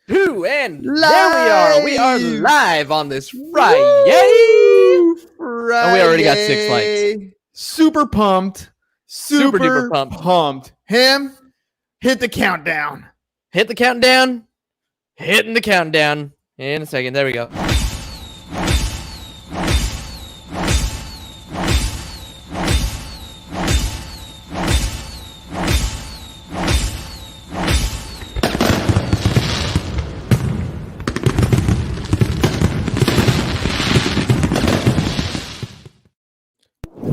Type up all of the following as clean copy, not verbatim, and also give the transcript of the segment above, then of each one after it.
2, and Live! there we are. We are live on this Friday. Woo! Friday. And we already got 6 likes. Super pumped. Super duper pumped. Him, hit the countdown. Hit the countdown. Hitting the countdown. In a second. There we go.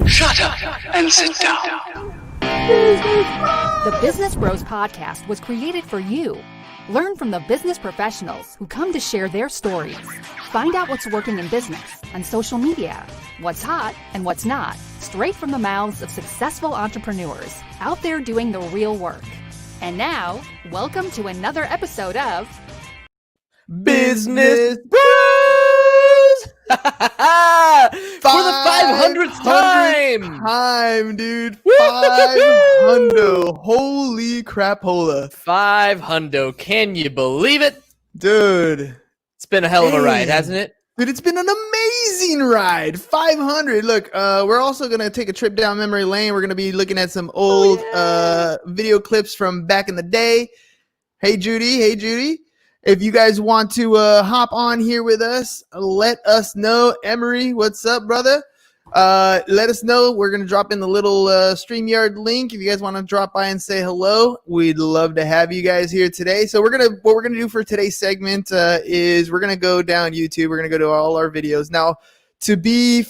Shut up and sit down. The Business Bros Podcast was created for you. Learn from the business professionals who come to share their stories. Find out what's working in business, on social media, what's hot and what's not, straight from the mouths of successful entrepreneurs out there doing the real work. And now, welcome to another episode of Business Bros! For the 500th time! Dude. 500. Holy crapola. 500. Can you believe it? Dude. It's been a hell of a ride, hasn't it? Dude, it's been an amazing ride. 500. Look, we're also going to take a trip down memory lane. We're going to be looking at some old video clips from back in the day. Hey, Judy. If you guys want to hop on here with us, let us know. Emery, what's up, brother? Let us know. We're going to drop in the little StreamYard link. If you guys want to drop by and say hello, we'd love to have you guys here today. So what we're going to do for today's segment is we're going to go down YouTube. We're going to go to all our videos. Now, to be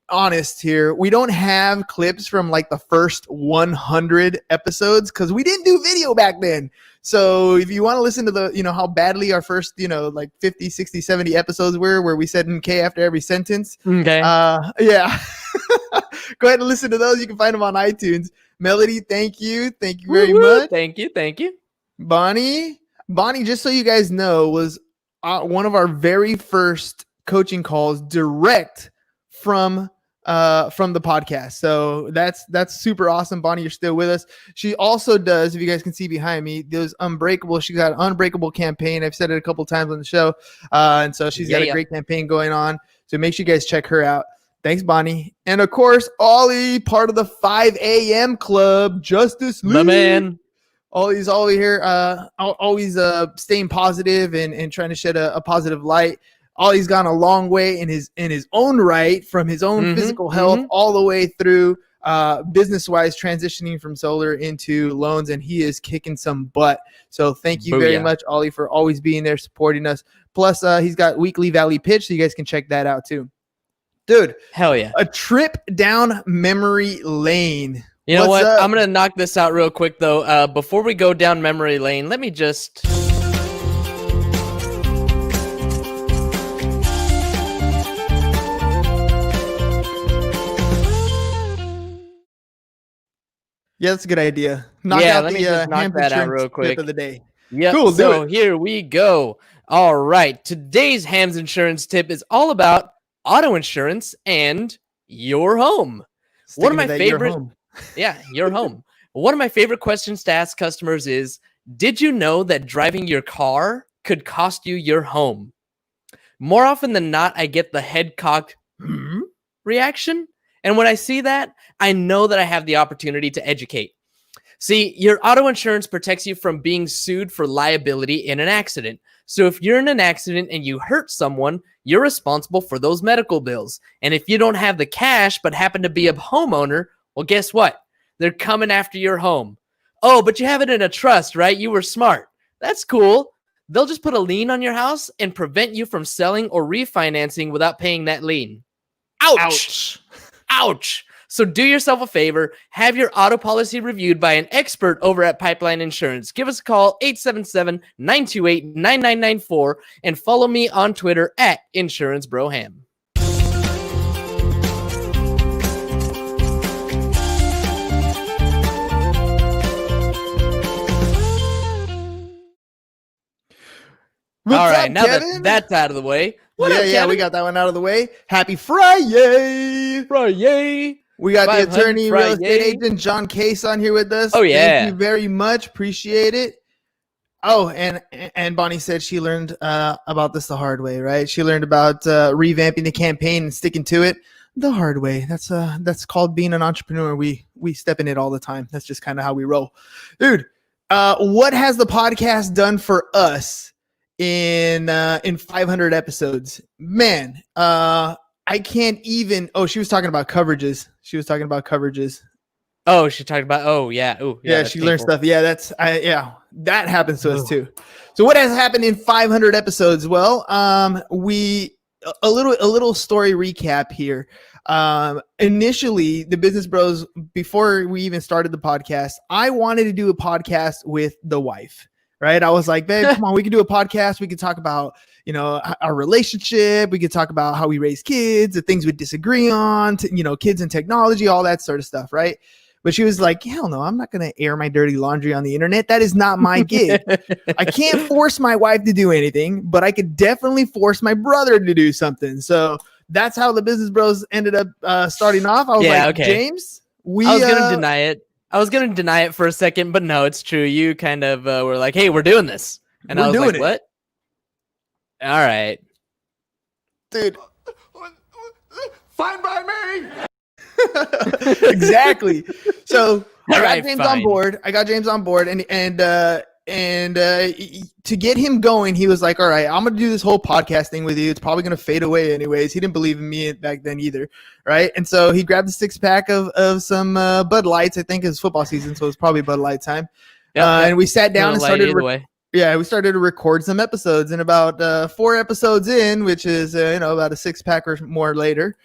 honest here, we don't have clips from like the first 100 episodes because we didn't do video back then. So if you want to listen to the, how badly our first, like 50, 60, 70 episodes were, where we said "okay" after every sentence. Okay. Yeah. Go ahead and listen to those. You can find them on iTunes. Melody, thank you. Thank you very much. Thank you. Bonnie, just so you guys know, was one of our very first coaching calls direct from the podcast. So that's super awesome. Bonnie, you're still with us. She also does, if you guys can see behind me, those Unbreakable. She's got an Unbreakable campaign. I've said it a couple times on the show. And so she's got a great campaign going on. So make sure you guys check her out. Thanks, Bonnie. And of course, Ollie, part of the 5 a.m. club, Justice Lee. My man. Ollie's always here, always staying positive and trying to shed a positive light. Ollie's gone a long way in his own right, from his own physical health all the way through business-wise, transitioning from solar into loans, and he is kicking some butt. So thank you very much, Ollie, for always being there, supporting us. Plus, he's got weekly Valley Pitch, so you guys can check that out too. Dude, hell yeah. A trip down memory lane. You know what? I'm going to knock this out real quick, though. Before we go down memory lane, let me just... Yeah, that's a good idea. Knock let me just knock that out real quick. Of the day. Yep. Cool. So here we go. All right. Today's Hams Insurance tip is all about auto insurance and your home. One of my favorite. Yeah, your home. One of my favorite questions to ask customers is, did you know that driving your car could cost you your home? More often than not, I get the head cocked reaction. And when I see that, I know that I have the opportunity to educate. See, your auto insurance protects you from being sued for liability in an accident. So if you're in an accident and you hurt someone, you're responsible for those medical bills. And if you don't have the cash but happen to be a homeowner, well, guess what? They're coming after your home. Oh, but you have it in a trust, right? You were smart. That's cool. They'll just put a lien on your house and prevent you from selling or refinancing without paying that lien. Ouch. Ouch. So do yourself a favor, have your auto policy reviewed by an expert over at Pipeline Insurance. Give us a call, 877-928-9994, and follow me on Twitter at InsuranceBroHam. All right, now that that's out of the way. What up, Kevin? We got that one out of the way. Happy Friday! We got the attorney, real estate agent, John Case, on here with us. Oh, yeah. Thank you very much. Appreciate it. Oh, and Bonnie said she learned about this the hard way, right? She learned about revamping the campaign and sticking to it the hard way. That's called being an entrepreneur. We step in it all the time. That's just kind of how we roll, dude. What has the podcast done for us in 500 episodes? Man, I can't even. Oh, she was talking about coverages. Oh, she talked about. Oh, yeah. Oh, yeah. She learned stuff. Yeah, that happens to us too. So what has happened in 500 episodes? Well, we a little story recap here. Initially, the Business Bros, before we even started the podcast, I wanted to do a podcast with the wife. Right? I was like, babe, come on, we can do a podcast. We can talk about, our relationship. We could talk about how we raise kids, the things we disagree on, kids and technology, all that sort of stuff. Right? But she was like, hell no, I'm not going to air my dirty laundry on the internet. That is not my gig. I can't force my wife to do anything, but I could definitely force my brother to do something. So that's how the Business Bros ended up starting off. I was okay. James, I was going to deny it. I was going to deny it for a second, but no, it's true. You kind of were like, hey, we're doing this. And I was like, what? All right. Dude. Fine by me. Exactly. So I got James on board. And to get him going, he was like, all right, I'm going to do this whole podcast thing with you. It's probably going to fade away anyways. He didn't believe in me back then either. Right. And so he grabbed a 6-pack of some Bud Lights. I think it was football season, so it was probably Bud Light time. And we sat down and started we started to record some episodes, and about 4 episodes in, which is about a 6-pack or more later,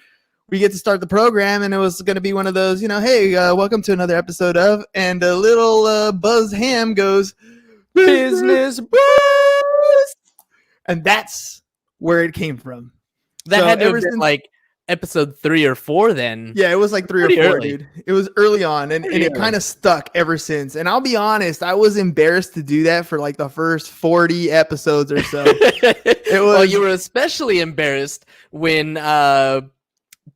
we get to start the program, and it was going to be one of those, hey, welcome to another episode of, and a little Buzz Ham goes, Business Bros, and that's where it came from. That had to have been like episode 3 or 4 then. Yeah, it was like 3 or 4, dude. It was early on, and it kind of stuck ever since. And I'll be honest, I was embarrassed to do that for like the first 40 episodes or so. Well, you were especially embarrassed when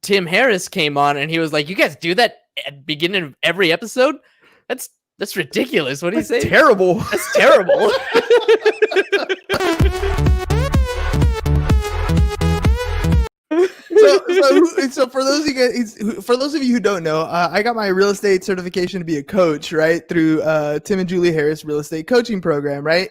Tim Harris came on and he was like, you guys do that at the beginning of every episode? That's ridiculous. What do you say? Terrible. That's terrible. So for those of you who don't know, I got my real estate certification to be a coach, right, through Tim and Julie Harris real estate coaching program, right?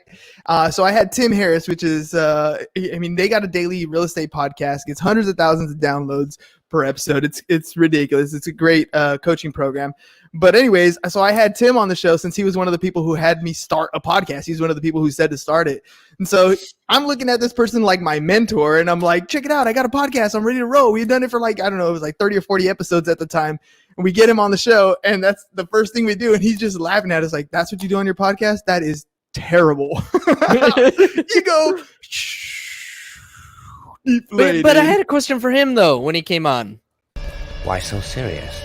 So I had Tim Harris, which is, they got a daily real estate podcast, gets hundreds of thousands of downloads per episode. It's ridiculous. It's a great coaching program. But anyways, so I had Tim on the show since he was one of the people who had me start a podcast. He's one of the people who said to start it. And so I'm looking at this person like my mentor, and I'm like, check it out. I got a podcast. I'm ready to roll. We've done it for like, I don't know, it was like 30 or 40 episodes at the time. And we get him on the show, and that's the first thing we do. And he's just laughing at us like, that's what you do on your podcast? That is terrible. You go, but I had a question for him, though, when he came on. Why so serious?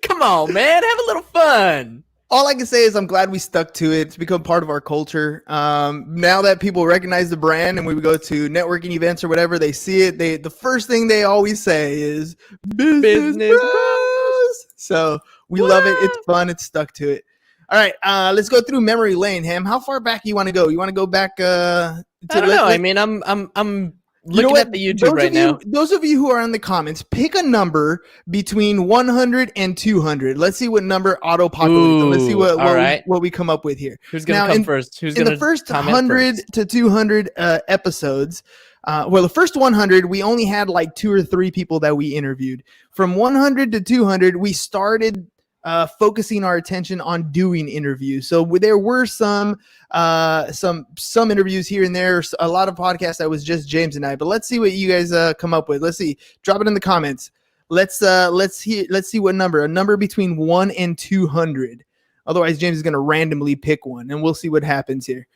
Come on, man. Have a little fun. All I can say is I'm glad we stuck to it. It's become part of our culture. Now that people recognize the brand and we go to networking events or whatever, they see it. The first thing they always say is Business Bros. So we love it. It's fun. It's stuck to it. All right. Let's go through memory lane, Ham. How far back do you want to go? You want to go back? I don't know. I mean, I'm looking at the YouTube right now. Those of you who are in the comments, pick a number between 100 and 200. Let's see what number auto-populates. Let's see what we come up with here. Who's going to come first? In the first 100 to 200 episodes, the first 100, we only had like 2 or 3 people that we interviewed. From 100 to 200, we started focusing our attention on doing interviews. So there were some interviews here and there, a lot of podcasts that was just James and I, but let's see what you guys come up with. Let's see. Drop it in the comments. Let's see what number, a number between 1 and 200. Otherwise, James is going to randomly pick one, and we'll see what happens here.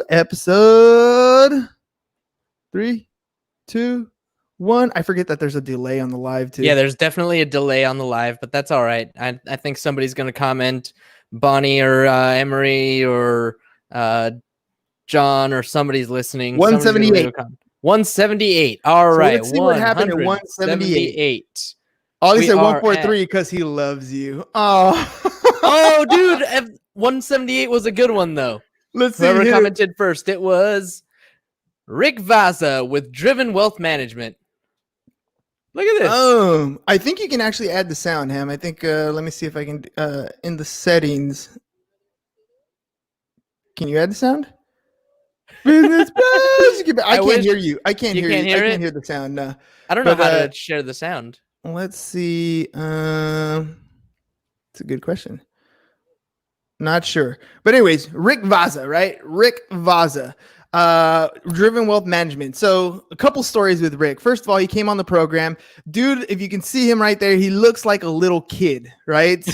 Episode 3, 2, 1. I forget that there's a delay on the live too. Yeah, there's definitely a delay on the live, but that's all right. I think somebody's going to comment, Bonnie or Emery or John or somebody's listening. 178. 178. All right. Let's see what happened at 178. Oh, he said 143 because he loves you. Oh, oh, dude. 178 was a good one though. Let's see. Whoever commented first, it was Rick Vasa with Driven Wealth Management. Look at this. I think you can actually add the sound, Ham. I think, let me see if I can, in the settings. Can you add the sound? Business Bros. I can't hear you. I can't hear you. I can't hear the sound. No. I don't know how to share the sound. Let's see. It's a good question. Not sure. But anyways, Rick Vasa, right? Rick Vasa. Driven Wealth Management. So a couple stories with Rick. First of all, he came on the program. Dude, if you can see him right there, he looks like a little kid, right?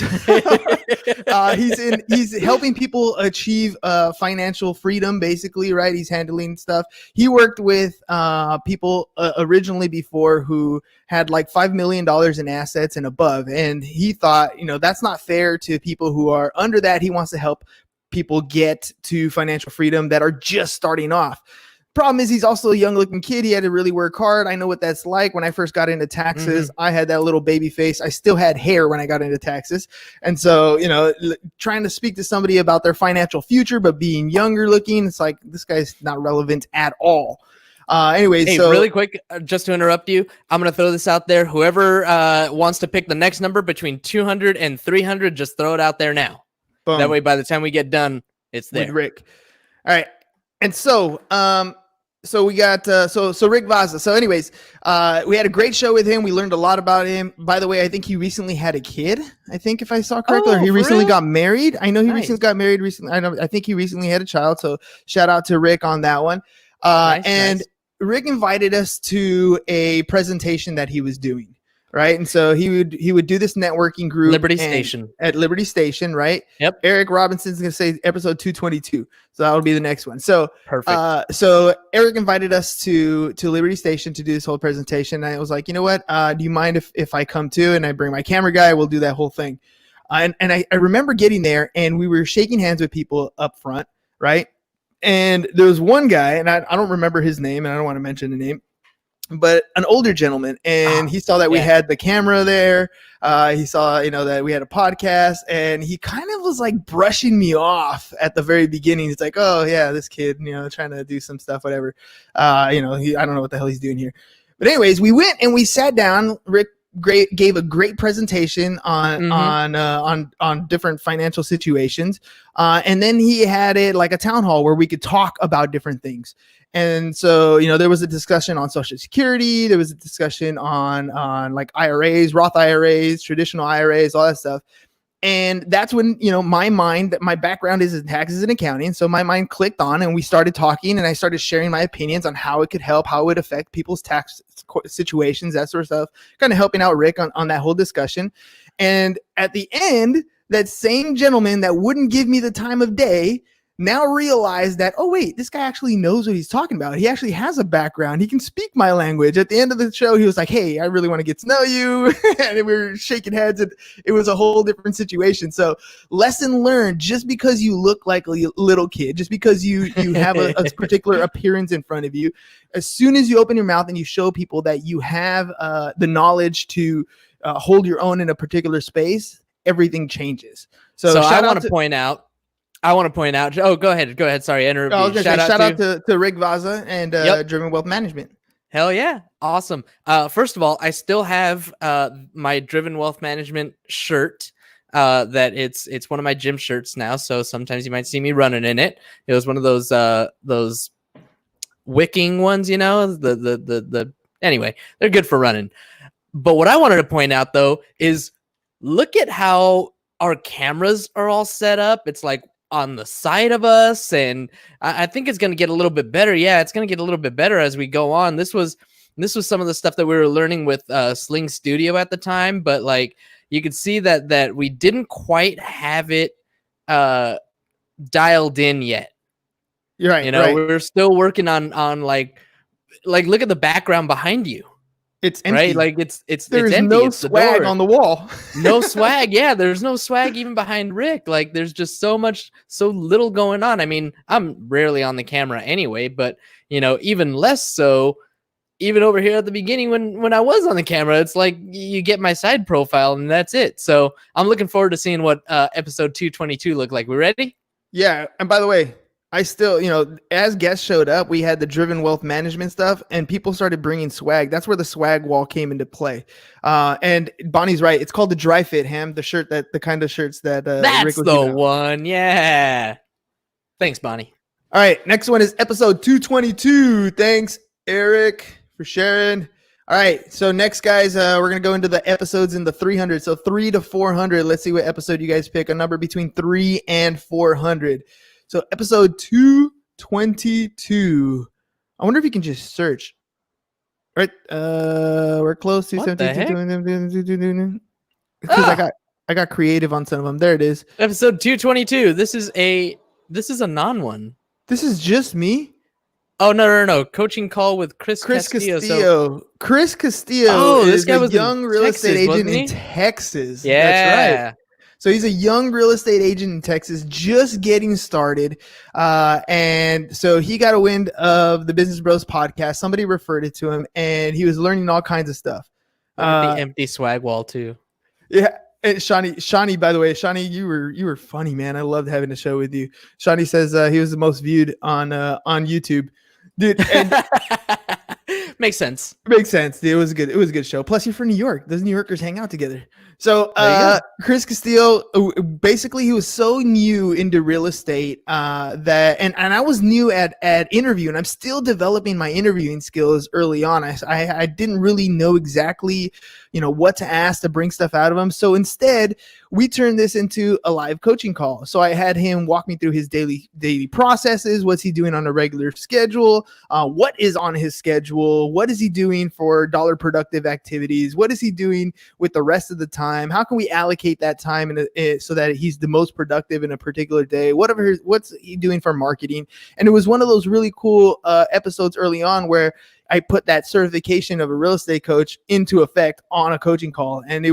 He's helping people achieve financial freedom, basically, right? He's handling stuff. He worked with people originally before who had like $5 million in assets and above. And he thought, that's not fair to people who are under that. He wants to help people get to financial freedom that are just starting off. Problem is, he's also a young looking kid. He had to really work hard. I know what that's like. When I first got into taxes, I had that little baby face. I still had hair when I got into taxes. And so, trying to speak to somebody about their financial future, but being younger looking, it's like, this guy's not relevant at all. Anyways, hey, so really quick, just to interrupt you, I'm going to throw this out there. Whoever wants to pick the next number between 200 and 300, just throw it out there now. boom. That way, by the time we get done, it's there. With Rick. All right. And so, we got, so Rick Vasa. So anyways, we had a great show with him. We learned a lot about him. By the way, I think he recently had a kid. I think if I saw correctly, or he recently got married. I know he recently got married recently. I think he recently had a child. So shout out to Rick on that one. Nice. Rick invited us to a presentation that he was doing. Right. And so he would do this networking group Liberty Station, right? Yep. Eric Robinson's going to say episode 222. So that would be the next one. So perfect. So Eric invited us to Liberty Station to do this whole presentation. And I was like, you know what? Do you mind if I come too? And I bring my camera guy, we'll do that whole thing. And I remember getting there and we were shaking hands with people up front. Right. And there was one guy, and I don't remember his name, and I don't want to mention the name, but an older gentleman, and he saw that we had the camera there. He saw, that we had a podcast, and he kind of was like brushing me off at the very beginning. He's like, "Oh yeah, this kid, trying to do some stuff, whatever." I don't know what the hell he's doing here. But anyways, we went and we sat down. Rick gave a great presentation on different financial situations, and then he had it like a town hall where we could talk about different things. And so, there was a discussion on Social Security. There was a discussion on like IRAs, Roth IRAs, traditional IRAs, all that stuff. And that's when, my background is in taxes and accounting. So my mind clicked on and we started talking and I started sharing my opinions on how it could help, how it would affect people's tax situations, that sort of stuff, kind of helping out Rick on that whole discussion. And at the end, that same gentleman that wouldn't give me the time of day now realized that, oh, wait, this guy actually knows what he's talking about. He actually has a background. He can speak my language. At the end of the show, he was like, hey, I really want to get to know you. And we were shaking heads and it was a whole different situation. So lesson learned, just because you look like a little kid, just because you have a particular appearance in front of you, as soon as you open your mouth and you show people that you have the knowledge to hold your own in a particular space, everything changes. So I want to point out. Oh, go ahead. Sorry, shout out to Rick Vasa and Driven Wealth Management. Hell yeah. Awesome. First of all, I still have my Driven Wealth Management shirt. That it's one of my gym shirts now. So sometimes you might see me running in it. It was one of those wicking ones, anyway, they're good for running. But what I wanted to point out though is look at how our cameras are all set up. It's like on the side of us, and I think it's going to get a little bit better. Yeah, it's going to get a little bit better as we go on. This was some of the stuff that we were learning with Sling Studio at the time, but like you could see that we didn't quite have it dialed in yet. You're right. Right. We're still working on like look at the background behind you. It's empty. Right, like it's there's empty. No it's swag on the wall. No swag. Yeah, there's no swag even behind Rick. Like there's just so little going on. I mean, I'm rarely on the camera anyway, but even less so even over here at the beginning when I was on the camera, it's like you get my side profile and that's it. So I'm looking forward to seeing what episode 222 look like. We ready? Yeah. And by the way, I still, as guests showed up, we had the Driven Wealth Management stuff and people started bringing swag. That's where the swag wall came into play. And Bonnie's right. It's called the Dry Fit, Ham, the kind of shirts that that's Rick was the giving out. one. Yeah. Thanks, Bonnie. All right. Next one is episode 222. Thanks, Eric, for sharing. All right. So next, guys, we're going to go into the episodes in the 300. So 3 to 400. Let's see what episode you guys pick. A number between 3 and 400. So episode 222. I wonder if you can just search. All right. We're close to 17. Because I got creative on some of them. There it is. Episode 222. This is a non one. This is just me. Oh, no. Coaching call with Chris Castillo. Chris Castillo this is guy a was young real estate agent in Texas. Texas. Yeah. That's right. So he's a young real estate agent in Texas, just getting started. And so he got a wind of the Business Bros podcast. Somebody referred it to him, and he was learning all kinds of stuff. The empty swag wall, too. Yeah. And Shawnee, by the way, Shawnee, you were funny, man. I loved having a show with you. Shawnee says he was the most viewed on YouTube. Dude, and makes sense. Makes sense. Dude, it was good. It was a good show. Plus, you're from New York. Those New Yorkers hang out together. So, Chris Castillo, basically, he was so new into real estate that, and I was new at interview, and I'm still developing my interviewing skills early on. I didn't really know exactly, what to ask to bring stuff out of him. So instead, we turned this into a live coaching call. So I had him walk me through his daily processes. What's he doing on a regular schedule? What is on his schedule? What is he doing for dollar productive activities? What is he doing with the rest of the time? How can we allocate that time so that he's the most productive in a particular day? What's he doing for marketing? And it was one of those really cool episodes early on where I put that certification of a real estate coach into effect on a coaching call. And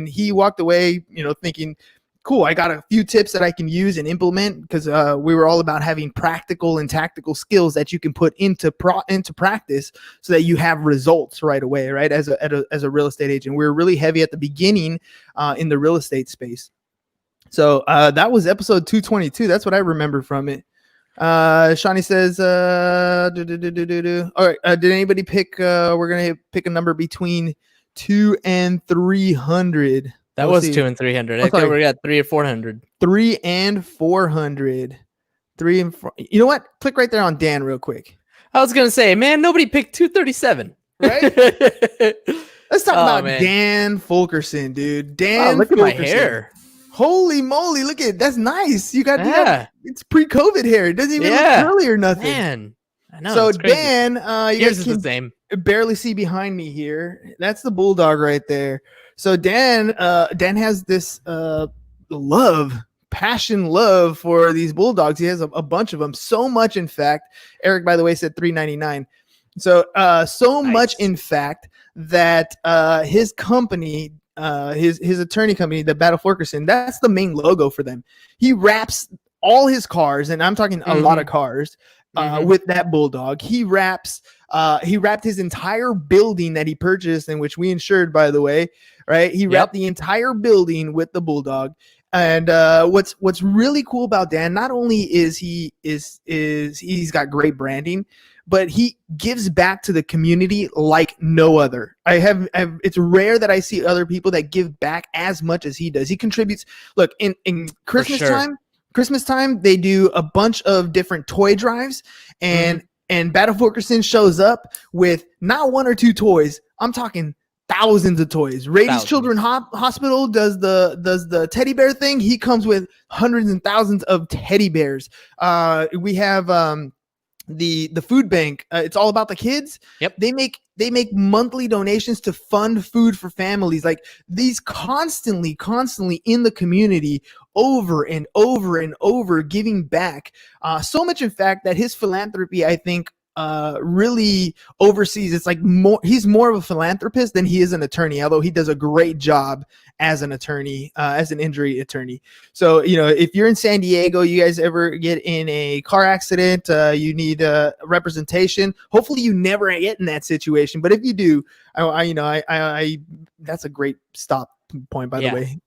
he walked away, thinking, cool, I got a few tips that I can use and implement, because we were all about having practical and tactical skills that you can put into practice so that you have results right away, right? As a real estate agent, we were really heavy at the beginning in the real estate space. So that was episode 222. That's what I remember from it. Shawnee says, all right, did anybody pick, we're going to pick a number between 2 and 300. That was 2 and 300. I think we got 3 or 400. 3 and 400. 3 and 4. You know what? Click right there on Dan real quick. I was going to say, man, nobody picked 237. Right? Let's talk about Dan Fulkerson, dude. Dan, look Fulkerson. At my hair. Holy moly, look at that's nice. You got it's pre-COVID hair. It doesn't even look curly or nothing. Man, I know. So Dan, you guys can the same. Barely see behind me here. That's the bulldog right there. So Dan has this passion love for these bulldogs. He has a bunch of them. So much, in fact, Eric, by the way, said $3.99. So nice. Much, in fact, that his company, his attorney company, the Battle Ferguson, that's the main logo for them. He wraps all his cars, and I'm talking a lot of cars, with that bulldog. He wrapped his entire building that he purchased, and which we insured, by the way, right? He wrapped the entire building with the bulldog. And what's really cool about Dan, not only is he's got great branding, but he gives back to the community like no other. It's rare that I see other people that give back as much as he does. He contributes. Look, in Christmas time, they do a bunch of different toy drives, and Battle Ferguson shows up with not 1 or 2 toys. I'm talking thousands of toys. Rady's Children's Hospital does the teddy bear thing. He comes with hundreds and thousands of teddy bears. We have the food bank. It's all about the kids. Yep. They make monthly donations to fund food for families. Like these constantly in the community, over and over and over, giving back. So much, in fact, that his philanthropy, I think, really oversees. It's like he's more of a philanthropist than he is an attorney, although he does a great job as an attorney, as an injury attorney. So, if you're in San Diego, you guys ever get in a car accident, you need representation. Hopefully you never get in that situation. But if you do, I that's a great stop point, by the way.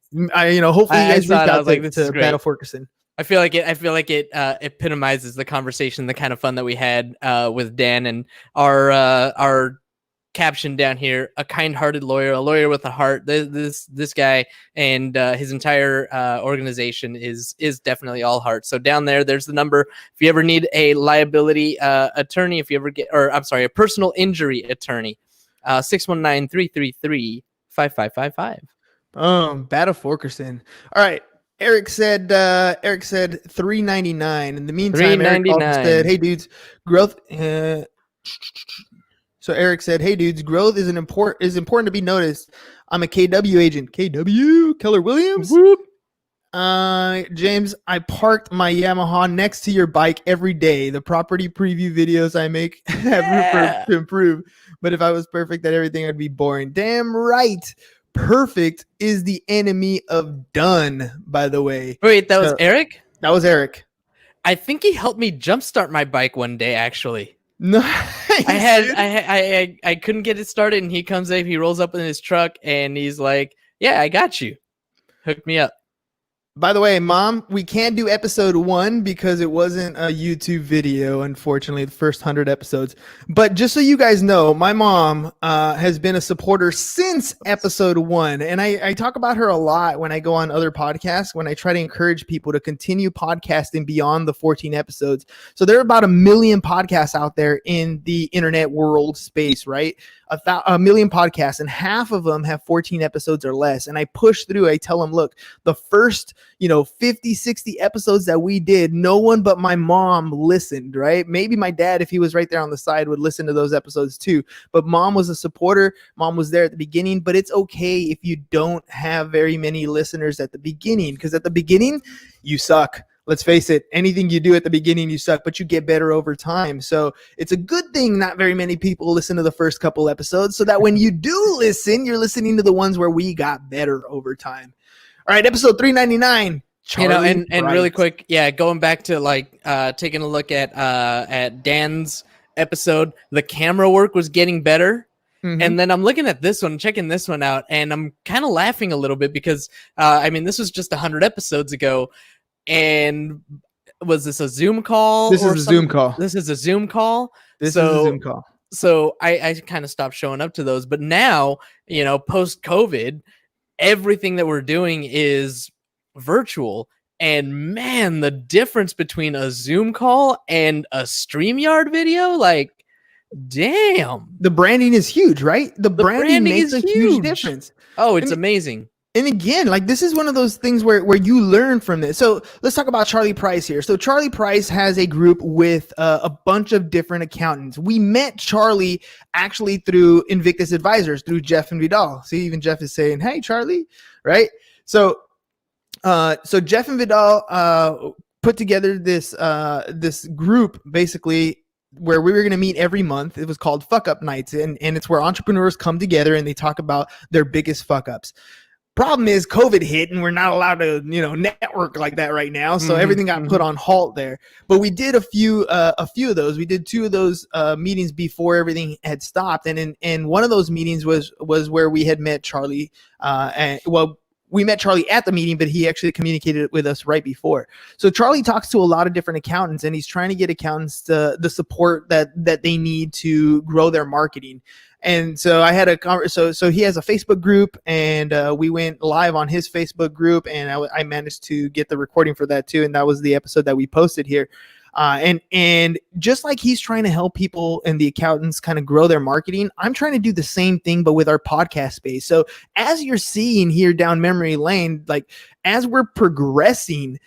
Hopefully you guys reach out to Battle Ferguson. I feel like it epitomizes the conversation, the kind of fun that we had with Dan, and our caption down here: a kind-hearted lawyer, a lawyer with a heart. This guy and his entire organization is definitely all heart. So down there's the number. If you ever need a liability attorney, a personal injury attorney, 619-333-5555. Battle Ferguson. All right. Eric said $3.99. In the meantime, Eric also said, "Hey dudes, growth." So Eric said, "Hey dudes, growth is important to be noticed. I'm a KW agent. KW Keller Williams. Whoop. James, I parked my Yamaha next to your bike every day. The property preview videos I make have room to improve. But if I was perfect at everything, I'd be boring. Damn right. Perfect is the enemy of done, by the way." Wait, that was Eric? That was Eric. I think he helped me jumpstart my bike one day, actually. No. I couldn't get it started, and he comes up, he rolls up in his truck, and he's like, "Yeah, I got you." Hooked me up. By the way, Mom, we can't do episode 1 because it wasn't a YouTube video, unfortunately, the first 100 episodes. But just so you guys know, my mom has been a supporter since episode 1. And I talk about her a lot when I go on other podcasts, when I try to encourage people to continue podcasting beyond the 14 episodes. So there are about 1 million podcasts out there in the internet world space, right? A million podcasts, and half of them have 14 episodes or less. And I push through. I tell them, look, the first 50, 60 episodes that we did, no one but my mom listened, right? Maybe my dad, if he was right there on the side, would listen to those episodes too. But mom was a supporter. Mom was there at the beginning. But it's okay if you don't have very many listeners at the beginning, because at the beginning, you suck. Let's face it, anything you do at the beginning, you suck, but you get better over time. So it's a good thing not very many people listen to the first couple episodes, so that when you do listen, you're listening to the ones where we got better over time. All right, episode 399. And really quick, going back to taking a look at Dan's episode, the camera work was getting better. Mm-hmm. And then I'm looking at this one, checking this one out, and I'm kind of laughing a little bit because, this was just 100 episodes ago. And was this a Zoom call? This is a Zoom call. This is a Zoom call. So I kind of stopped showing up to those. But now, post COVID, everything that we're doing is virtual. And man, the difference between a Zoom call and a StreamYard video, damn. The branding is huge, right? The branding makes a huge difference. Oh, it's amazing. And again, this is one of those things where you learn from this. So let's talk about Charlie Price here. So Charlie Price has a group with a bunch of different accountants. We met Charlie actually through Invictus Advisors, through Jeff and Vidal. See, even Jeff is saying, "Hey, Charlie," right? So Jeff and Vidal put together this group basically where we were going to meet every month. It was called Fuck Up Nights, and it's where entrepreneurs come together and they talk about their biggest fuck ups. Problem is COVID hit and we're not allowed to, network like that right now. So everything got put on halt there. But we did a few of those. We did 2 of those meetings before everything had stopped. And one of those meetings was where we had met Charlie. We met Charlie at the meeting, but he actually communicated with us right before. So Charlie talks to a lot of different accountants, and he's trying to get accountants the support that they need to grow their marketing. And so I had so he has a Facebook group, and we went live on his Facebook group, and I managed to get the recording for that too. And that was the episode that we posted here. And just like he's trying to help people and the accountants kind of grow their marketing, I'm trying to do the same thing, but with our podcast space. So as you're seeing here down memory lane, as we're progressing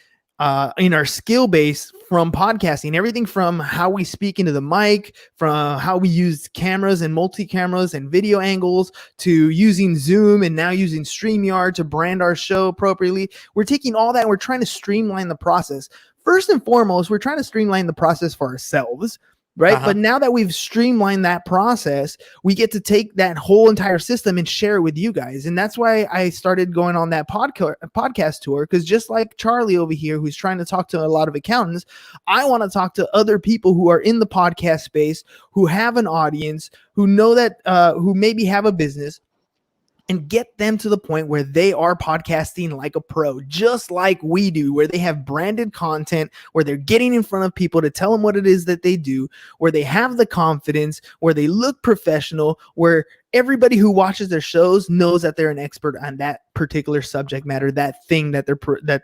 in our skill base from podcasting, everything from how we speak into the mic, from how we use cameras and multi-cameras and video angles, to using Zoom and now using StreamYard to brand our show appropriately. We're taking all that and we're trying to streamline the process. First and foremost, we're trying to streamline the process for ourselves. right? But now that we've streamlined that process, we get to take that whole entire system and share it with you guys. And that's why I started going on that podcast tour, because just like Charlie over here, who's trying to talk to a lot of accountants, I want to talk to other people who are in the podcast space, who have an audience, who know that, who maybe have a business, and get them to the point where they are podcasting like a pro, just like we do, where they have branded content, where they're getting in front of people to tell them what it is that they do, where they have the confidence, where they look professional, where everybody who watches their shows knows that they're an expert on that particular subject matter, that thing that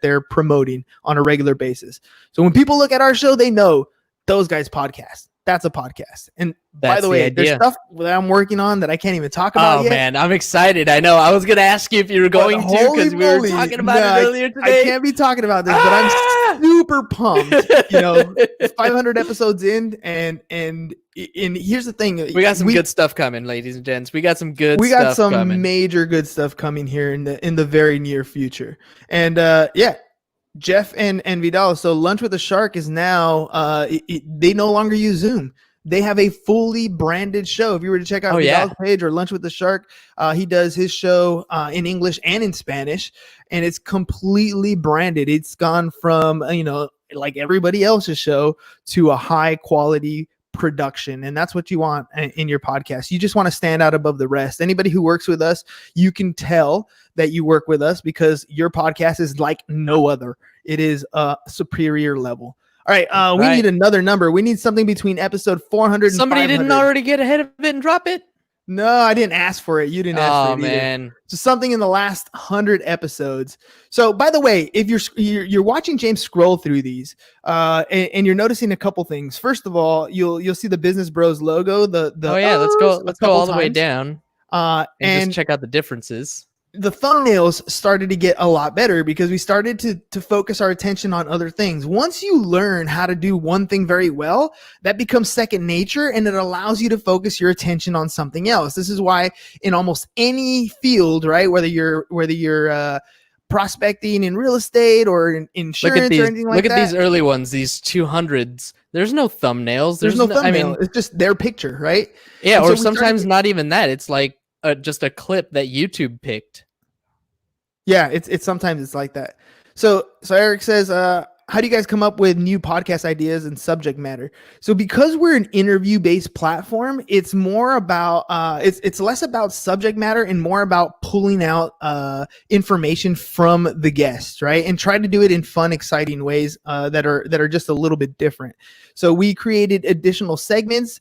they're promoting on a regular basis. So when people look at our show, they know those guys podcast. That's a podcast. And by the way, there's stuff that I'm working on that I can't even talk about yet. Oh, man, I'm excited. I know. I was going to ask you if you were going to, because we were talking about it earlier today. I can't be talking about this, but I'm super pumped. 500 episodes in, and here's the thing. We got some good stuff coming, ladies and gents. We got some major good stuff coming here in the very near future. And Jeff and Vidal. So Lunch with the Shark is now, they no longer use Zoom. They have a fully branded show. If you were to check out Vidal's page or Lunch with the Shark, he does his show in English and in Spanish, and it's completely branded. It's gone from, like everybody else's show, to a high quality production. And that's what you want in your podcast. You just want to stand out above the rest. Anybody who works with us, you can tell that you work with us because your podcast is like no other. It is a superior level. All right. We need another number. We need something between episode 400 and Somebody 500. didn't already get ahead of it and drop it? No, I didn't ask for it. You didn't ask for it either. Man. So something in the last 100 episodes. So by the way, if you're watching James scroll through these, and you're noticing a couple things. First of all, you'll see the Business Bros logo. Let's go all the way down. And just check out the differences. The thumbnails started to get a lot better because we started to focus our attention on other things. Once you learn how to do one thing very well, that becomes second nature, and it allows you to focus your attention on something else. This is why in almost any field, right, whether you're prospecting in real estate or in insurance or anything like that. Look at these early ones, these 200s. There's no thumbnails. There's no thumbnail. It's just their picture, right? Yeah, or sometimes not even that. It's like just a clip that YouTube picked. Yeah, it's sometimes it's like that. So Eric says, how do you guys come up with new podcast ideas and subject matter? So because we're an interview-based platform, it's more about it's less about subject matter and more about pulling out information from the guest, right? And try to do it in fun, exciting ways that are just a little bit different. So we created additional segments.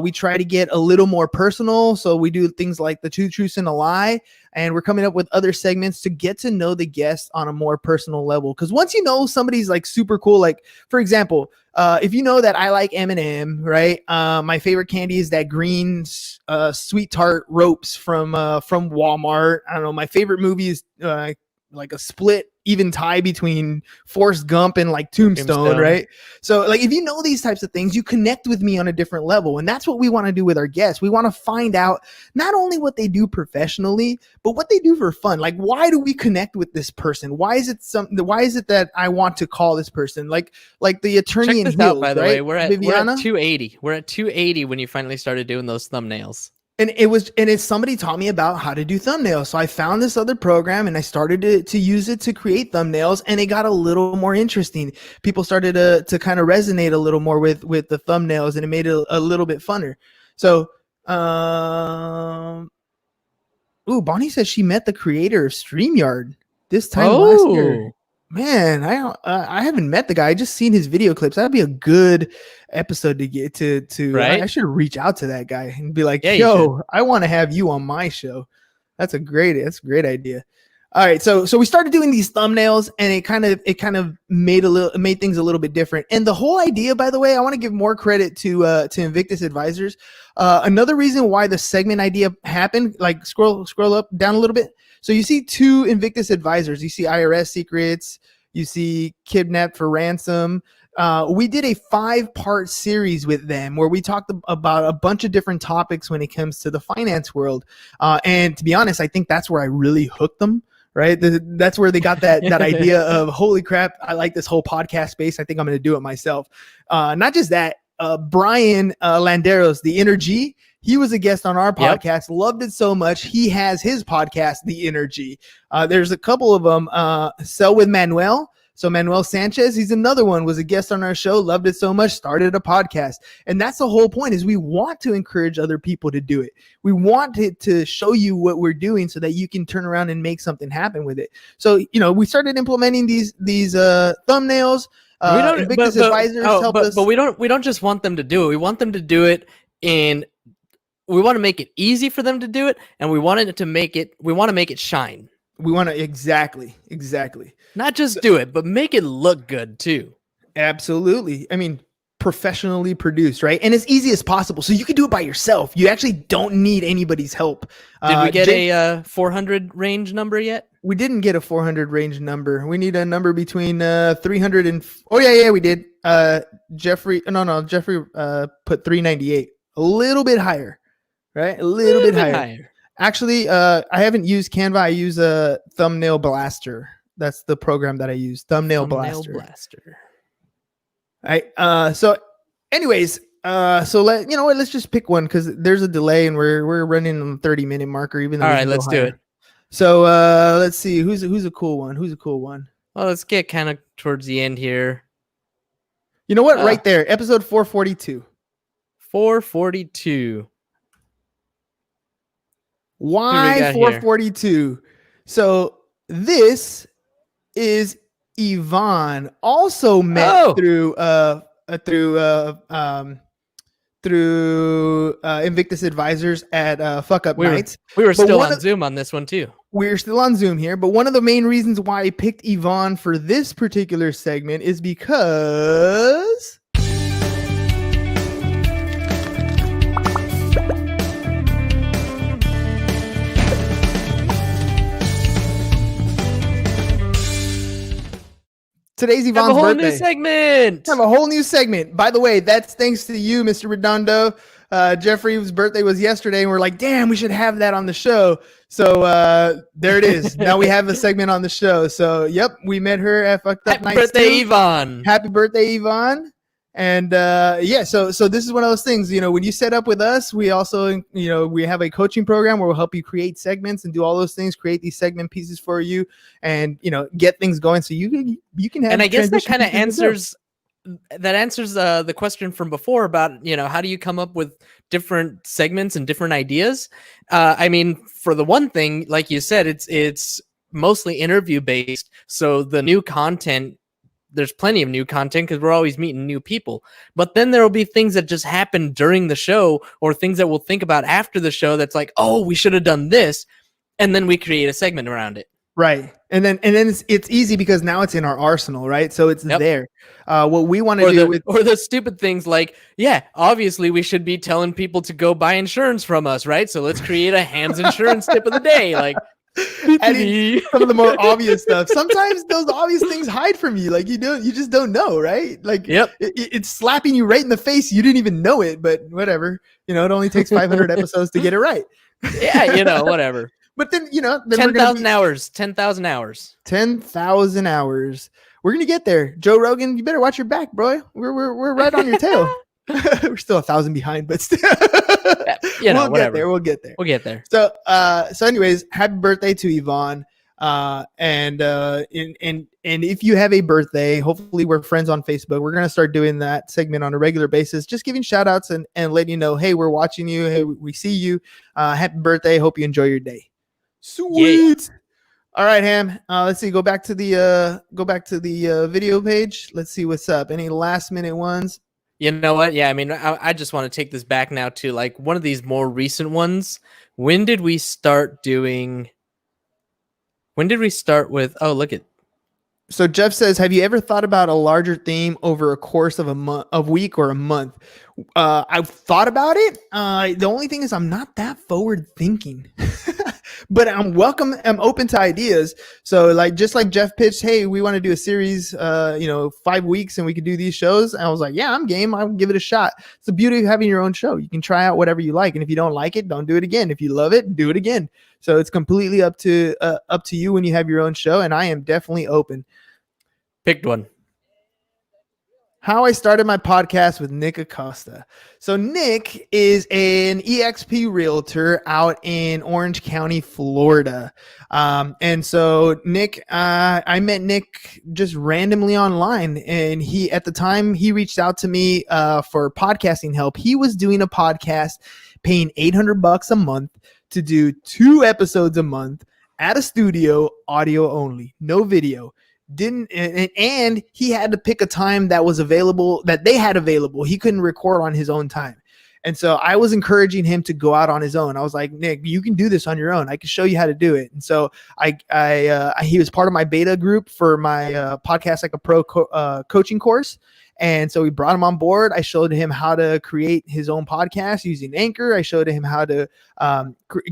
We try to get a little more personal. So we do things like the 2 truths and a lie, and we're coming up with other segments to get to know the guest on a more personal level. Because once you know somebody's like super cool, like for example, if you know that I like M&M, right? My favorite candy is that green sweet tart ropes from Walmart. I don't know. My favorite movie is like a split even tie between Forrest Gump and like Tombstone, right? So like if you know these types of things, you connect with me on a different level. And that's what we want to do with our guests. We want to find out not only what they do professionally, but what they do for fun. Like, why do we connect with this person? Why is it that I want to call this person? Like the attorney in Heels, by the right? way, we're at 280. We're at 280 when you finally started doing those thumbnails. And somebody taught me about how to do thumbnails. So I found this other program and I started to use it to create thumbnails, and it got a little more interesting. People started to kind of resonate a little more with the thumbnails, and it made it a little bit funner. So, Bonnie says she met the creator of StreamYard this time last year. Man, I haven't met the guy. I just seen his video clips. That'd be a good episode to get to. Right? I should reach out to that guy and be like, "Yo, I want to have you on my show." That's a great idea. All right, so we started doing these thumbnails, and it kind of made things a little bit different. And the whole idea, by the way, I want to give more credit to Invictus Advisors. Another reason why the segment idea happened, like scroll up down a little bit. So you see 2 Invictus Advisors. You see IRS Secrets. You see Kidnapped for Ransom. We did a 5-part series with them where we talked about a bunch of different topics when it comes to the finance world. And to be honest, I think that's where I really hooked them. Right. That's where they got that idea of, holy crap, I like this whole podcast space. I think I'm going to do it myself. Not just that, Brian Landeros, the Energy. He was a guest on our podcast. Loved it so much. He has his podcast, The Energy. There's a couple of them. Sell with Manuel. So Manuel Sanchez, he's another one, was a guest on our show. Loved it so much. Started a podcast. And that's the whole point, is we want to encourage other people to do it. We want to show you what we're doing so that you can turn around and make something happen with it. So, we started implementing these thumbnails. Invictus Advisors help us. But we don't just want them to do it. We want them to do it we want to make it easy for them to do it, and we want to make it shine. We want to exactly. Not just do it, but make it look good too. Absolutely. I mean, professionally produced, right? And as easy as possible. So you can do it by yourself. You actually don't need anybody's help. Did we get a 400 range number yet? We didn't get a 400 range number. We need a number between 300 and we did. Jeffrey put 398. A little bit higher, right? A little bit higher. Actually, I haven't used Canva. I use a Thumbnail Blaster. That's the program that I use. Thumbnail Blaster. All right. So anyways, let's just pick one, because there's a delay and we're running on the 30-minute marker. Even though all right, let's do it. So let's see who's a cool one. Well, let's get kind of towards the end here. You know what? Right there, episode 442. 442. Why 442? So this is Yvonne, also met through Invictus Advisors at Fuck Up Nights. We were still on Zoom on this one too. We're still on Zoom here, but one of the main reasons why I picked Yvonne for this particular segment is because today's Yvonne's birthday. Have a whole new segment. By the way, that's thanks to you, Mr. Redondo. Jeffrey's birthday was yesterday, and we're like, damn, we should have that on the show. So there it is. Now we have a segment on the show. So, yep, we met her at Fucked Up Nights. Happy birthday, Yvonne. Happy birthday, Yvonne. And so this is one of those things, when you set up with us, we also, we have a coaching program where we'll help you create segments and do all those things, create these segment pieces for you, and, get things going so you can have. And I guess that kind of answers the question from before about, how do you come up with different segments and different ideas? I mean, for the one thing, like you said, it's mostly interview based. So the new content, there's plenty of new content because we're always meeting new people, but then there will be things that just happen during the show or things that we'll think about after the show. That's like, oh, we should have done this. And then we create a segment around it. Right. And then it's easy because now it's in our arsenal, right? So it's there. What we want to do or the stupid things like, obviously we should be telling people to go buy insurance from us, right? So let's create a Hams insurance tip of the day. Like, and some of the more obvious stuff. Sometimes those obvious things hide from you. Like you just don't know, right? Like it's slapping you right in the face. You didn't even know it, but whatever. It only takes 500 episodes to get it right. Yeah, whatever. But then, then 10,000 hours. 10,000 hours. 10,000 hours. We're gonna get there. Joe Rogan, you better watch your back, bro. We're right on your tail. We're still 1,000 behind, but still. Whatever. We'll get there. So, so anyways, happy birthday to Yvonne. And if you have a birthday, hopefully we're friends on Facebook. We're going to start doing that segment on a regular basis, just giving shout outs and letting you know, hey, we're watching you. Hey, we see you. Happy birthday. Hope you enjoy your day. Sweet. Yeah. All right, Ham. Let's see. Go back to the video page. Let's see what's up. Any last minute ones? You know what? Yeah, I mean, I just want to take this back now to like one of these more recent ones. When did we start with? Oh, look at. So Jeff says, have you ever thought about a larger theme over a course of a week or a month? I've thought about it. The only thing is I'm not that forward thinking, but I'm open to ideas. So just like Jeff pitched, hey, we want to do a series, 5 weeks and we could do these shows. And I was like, yeah, I'm game. I'll give it a shot. It's the beauty of having your own show. You can try out whatever you like. And if you don't like it, don't do it again. If you love it, do it again. So it's completely up to you when you have your own show. And I am definitely open. Picked one. How I started my podcast with Nick Acosta. So Nick is an EXP realtor out in Orange County, Florida. And so Nick, I met Nick just randomly online, and at the time he reached out to me for podcasting help. He was doing a podcast, paying $800 a month to do 2 episodes a month at a studio, audio only, no video. And he had to pick a time that was available, that they had available. He couldn't record on his own time. And so I was encouraging him to go out on his own. I was like, Nick, you can do this on your own. I can show you how to do it. And so he was part of my beta group for my Podcast Like a Pro coaching course. And so we brought him on board. I showed him how to create his own podcast using Anchor. I showed him how to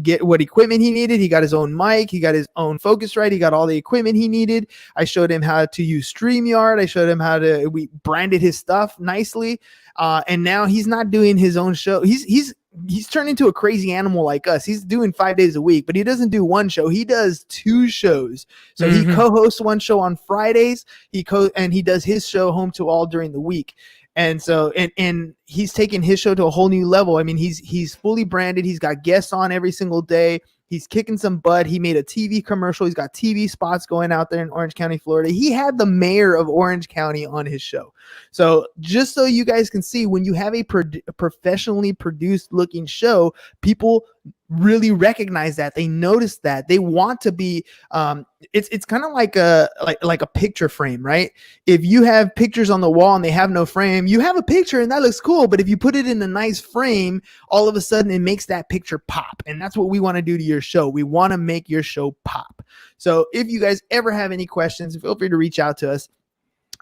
get what equipment he needed. He got his own mic. He got his own Focusrite. He got all the equipment he needed. I showed him how to use StreamYard. I showed him we branded his stuff nicely. And now he's not doing his own show. He's turned into a crazy animal like us. He's doing 5 days a week, but he doesn't do one show. He does 2 shows. So he co-hosts one show on Fridays. And he does his show Home to All during the week. And so, and he's taken his show to a whole new level. I mean, he's fully branded. He's got guests on every single day. He's kicking some butt. He made a TV commercial. He's got TV spots going out there in Orange County, Florida. He had the mayor of Orange County on his show. So just so you guys can see, when you have a professionally produced looking show, people really recognize that. They notice that. They want to be it's kind of like a picture frame, right? If you have pictures on the wall and they have no frame, you have a picture and that looks cool, but if you put it in a nice frame, all of a sudden it makes that picture pop. And that's what we want to do to your show. We want to make your show pop. So if you guys ever have any questions, feel free to reach out to us.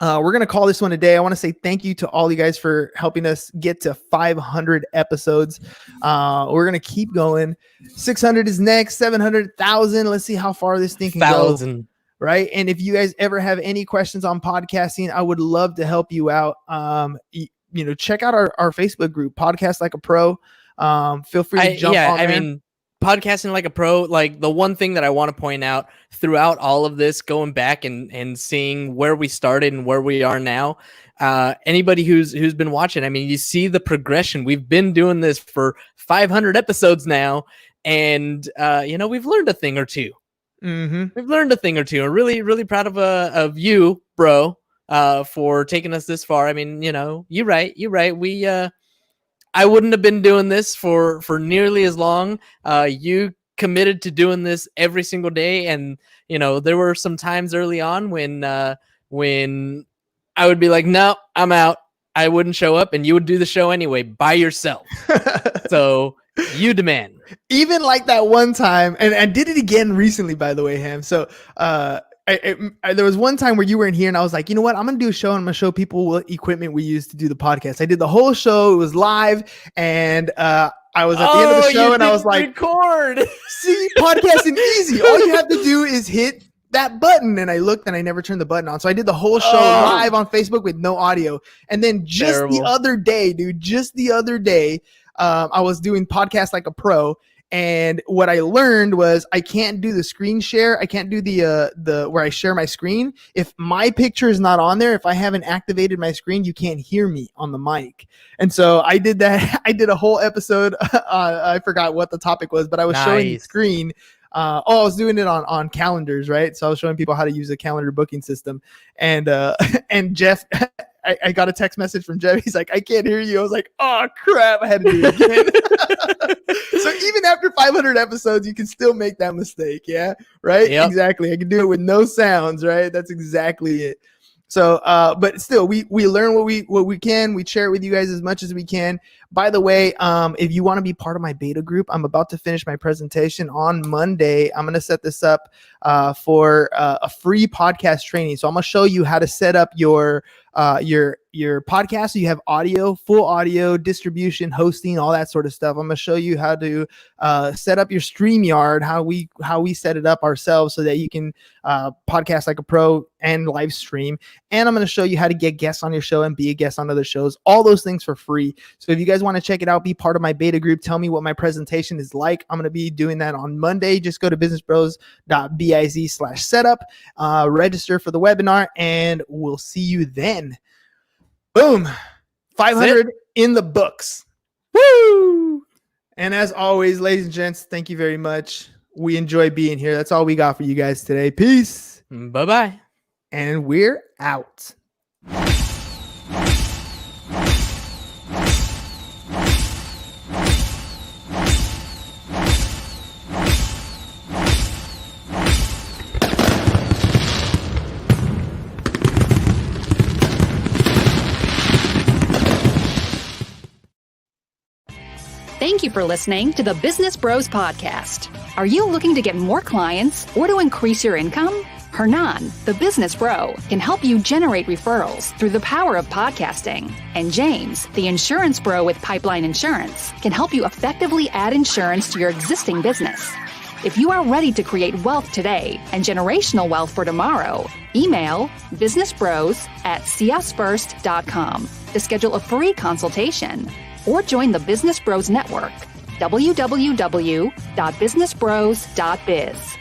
We're going to call this one a day. I want to say thank you to all you guys for helping us get to 500 episodes. We're going to keep going. 600 is next, 700,000. Let's see how far this thing can go. Right. And if you guys ever have any questions on podcasting, I would love to help you out. Check out our Facebook group, Podcast Like a Pro. Feel free to jump on there. I mean, Podcasting Like a Pro, like the one thing that I want to point out throughout all of this, going back and seeing where we started and where we are now, anybody who's been watching, I mean, you see the progression. We've been doing this for 500 episodes now, and we've learned a thing or two. We've learned a thing or two. I'm really, really proud of you, bro, for taking us this far. I mean, you're right. I wouldn't have been doing this for nearly as long. You committed to doing this every single day. And, there were some times early on when I would be like, no, I'm out. I wouldn't show up, and you would do the show anyway by yourself. So you demand. Even like that one time, and I did it again recently, by the way, Ham. So, there was one time where you weren't here, and I was like, you know what? I'm going to do a show, and I'm going to show people what equipment we use to do the podcast. I did the whole show. It was live, and I was at the end of the show, and I was like, record. See, podcasting easy. All you have to do is hit that button. And I looked, and I never turned the button on. So I did the whole show live on Facebook with no audio. And then the other day, I was doing Podcast Like a Pro. And what I learned was I can't do the screen share. I can't do the where I share my screen. If my picture is not on there, if I haven't activated my screen, you can't hear me on the mic. And so I did that. I did a whole episode. I forgot what the topic was, but I was showing the screen. I was doing it on calendars, right? So I was showing people how to use a calendar booking system. And Jeff, I got a text message from Jeff. He's like, I can't hear you. I was like, oh crap, I had to do it again. So even after 500 episodes, you can still make that mistake. Yeah. Right. Yep. Exactly. I can do it with no sounds. Right. That's exactly it. So, but still, we learn what we can. We share it with you guys as much as we can. By the way, if you want to be part of my beta group, I'm about to finish my presentation on Monday. I'm going to set this up for a free podcast training. So I'm going to show you how to set up your podcast. So you have audio, full audio distribution, hosting, all that sort of stuff. I'm going to show you how to set up your StreamYard, how we set it up ourselves so that you can podcast like a pro and live stream. And I'm going to show you how to get guests on your show and be a guest on other shows. All those things for free. So if you guys want to check it out, be part of my beta group, tell me what my presentation is like. I'm going to be doing that on Monday. Just go to businessbros.biz/setup, register for the webinar, and we'll see you then. Boom. 500 in the books. Woo! And as always, ladies and gents, thank you very much. We enjoy being here. That's all we got for you guys today. Peace. Bye-bye. And we're out. Thank you for listening to the Business Bros Podcast. Are you looking to get more clients or to increase your income? Hernan, the business bro, can help you generate referrals through the power of podcasting. And James, the insurance bro with Pipeline Insurance, can help you effectively add insurance to your existing business. If you are ready to create wealth today and generational wealth for tomorrow, email businessbros@seeusfirst.com to schedule a free consultation. Or join the Business Bros Network, www.businessbros.biz.